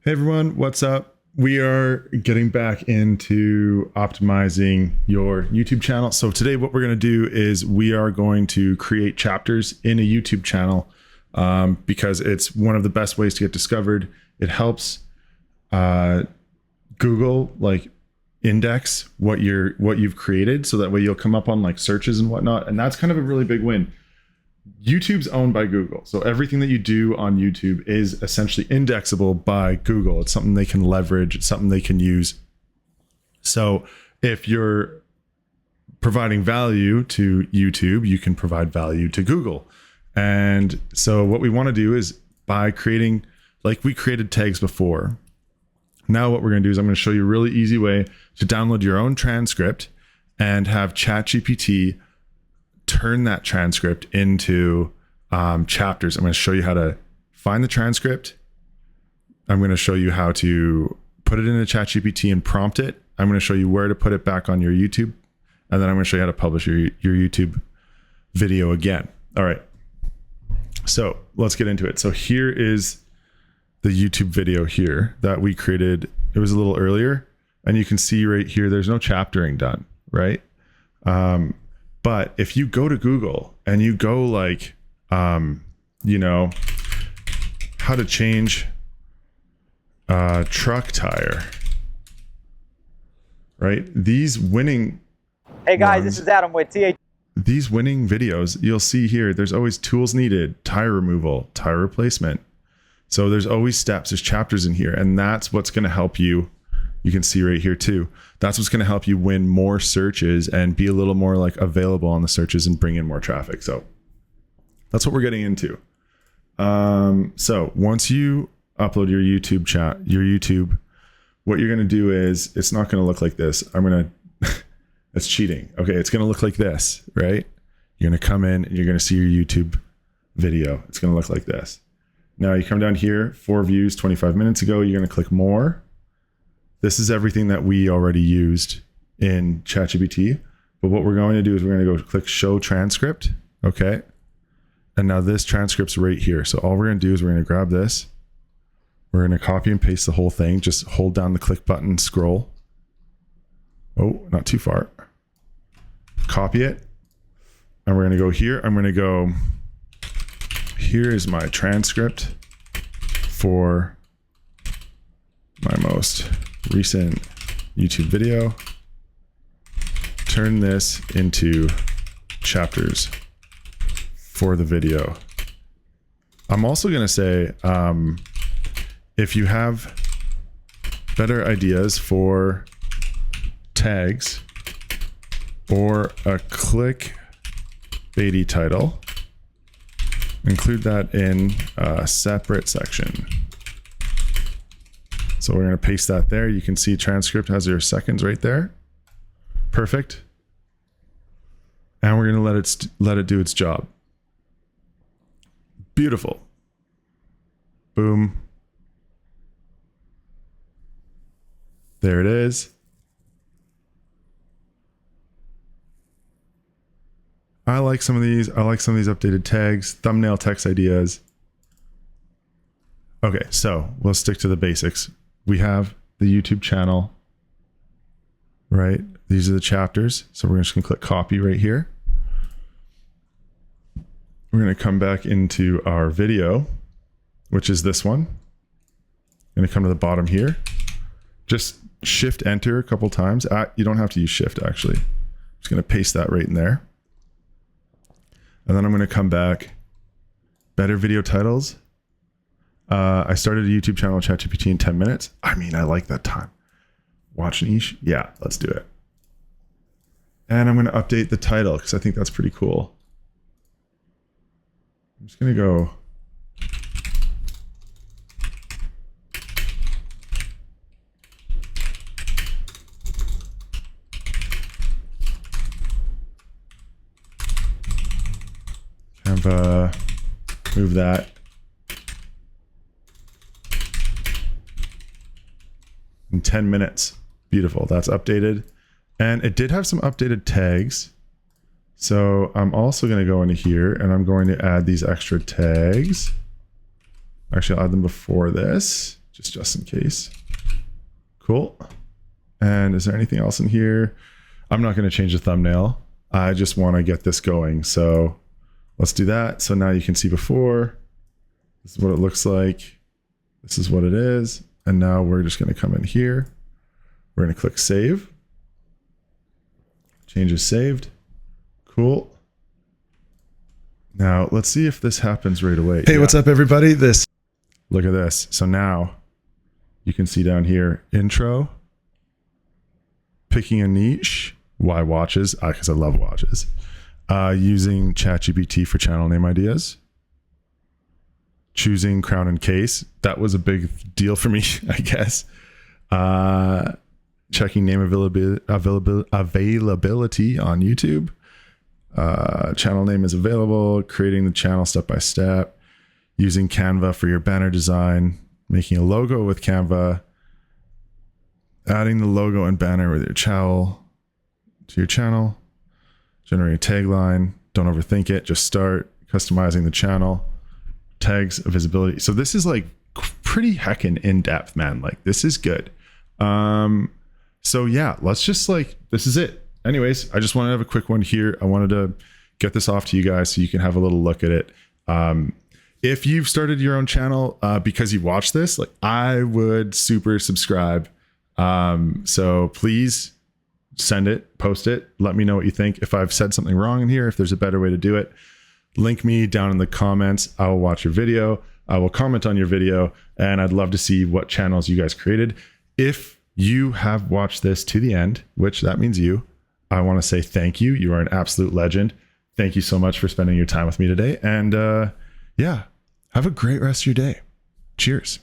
Hey everyone, what's up? We are getting back into optimizing your YouTube channel. So today what we're going to do is we are going to create chapters in a YouTube channel because it's one of the best ways to get discovered. It helps Google like index what you've created, so that way you'll come up on like searches and whatnot. And that's kind of a really big win. YouTube's owned by Google. So everything that you do on YouTube is essentially indexable by Google. It's something they can leverage. It's something they can use. So if you're providing value to YouTube, you can provide value to Google. And so what we want to do is by creating, like we created tags before. Now what we're going to do is I'm going to show you a really easy way to download your own transcript and have ChatGPT turn that transcript into chapters. I'm going to show you how to find the transcript. I'm going to show you how to put it into ChatGPT and prompt it. I'm going to show you where to put it back on your YouTube. And then I'm going to show you how to publish your YouTube video again. All right. So let's get into it. So here is the YouTube video here that we created. It was a little earlier, and you can see right here, there's no chaptering done, right? But if you go to Google and you go like, you know, how to change a truck tire, right? These winning. Hey guys, this is Adam with TH. These winning videos, you'll see here, there's always tools needed, tire removal, tire replacement. So there's always steps, there's chapters in here, and that's what's going to help you. You can see right here too. That's what's going to help you win more searches and be a little more like available on the searches and bring in more traffic. So that's what we're getting into. So once you upload your YouTube, what you're going to do is, it's not going to look like this. It's cheating. Okay. It's going to look like this, right? You're going to come in and you're going to see your YouTube video. It's going to look like this. Now you come down here, 4 views 25 minutes ago, you're going to click more. This is everything that we already used in ChatGPT. But what we're going to do is we're going to go click show transcript. Okay. And now this transcript's right here. So all we're going to do is we're going to grab this. We're going to copy and paste the whole thing. Just hold down the click button, scroll. Oh, not too far. Copy it. And we're going to go here. I'm going to go, here is my transcript for my most recent YouTube video. Turn this into chapters for the video. I'm also going to say, if you have better ideas for tags or a clickbaity title, include that in a separate section. So we're going to paste that there. You can see transcript has your seconds right there. Perfect. And we're going to let it do its job. Beautiful. Boom. There it is. I like some of these. I like some of these updated tags, thumbnail text ideas. Okay, so we'll stick to the basics. We have the YouTube channel, right? These are the chapters. So we're just gonna click copy right here. We're gonna come back into our video, which is this one. Gonna come to the bottom here. Just shift enter a couple times. You don't have to use shift actually. Just gonna paste that right in there. And then I'm going to come back. Better video titles. I started a YouTube channel with ChatGPT in 10 minutes. I mean, I like that time. Watch niche. Yeah, let's do it. And I'm going to update the title because I think that's pretty cool. I'm just going to go. Move that. In 10 minutes. Beautiful. That's updated. And it did have some updated tags. So I'm also going to go into here and I'm going to add these extra tags. Actually, I'll add them before this. just in case. Cool. And is there anything else in here? I'm not going to change the thumbnail. I just want to get this going. So let's do that. So now you can see before. This is what it looks like. This is what it is. And now we're just going to come in here. We're going to click save. Changes saved. Cool. Now let's see if this happens right away. Hey, what's up everybody? Look at this. So now you can see down here, intro, picking a niche, why watches, because I love watches, using ChatGPT for channel name ideas, choosing crown and case. That was a big deal for me, I guess. Checking name availability on YouTube. Channel name is available, creating the channel step by step, using Canva for your banner design, making a logo with Canva, adding the logo and banner with your channel to your channel, generate a tagline, don't overthink it, just start, customizing the channel, tags, visibility. So this is like pretty heckin' in depth, man. Like this is good. So yeah, let's just this is it. Anyways, I just wanted to have a quick one here. I wanted to get this off to you guys so you can have a little look at it. If you've started your own channel because you watched this, I would super subscribe. So please send it, post it, let me know what you think. If I've said something wrong in here, if there's a better way to do it, link me down in the comments. I will watch your video. I will comment on your video, and I'd love to see what channels you guys created. If you have watched this to the end, which that means you, I want to say thank you. You are an absolute legend. Thank you so much for spending your time with me today. And yeah, have a great rest of your day. Cheers.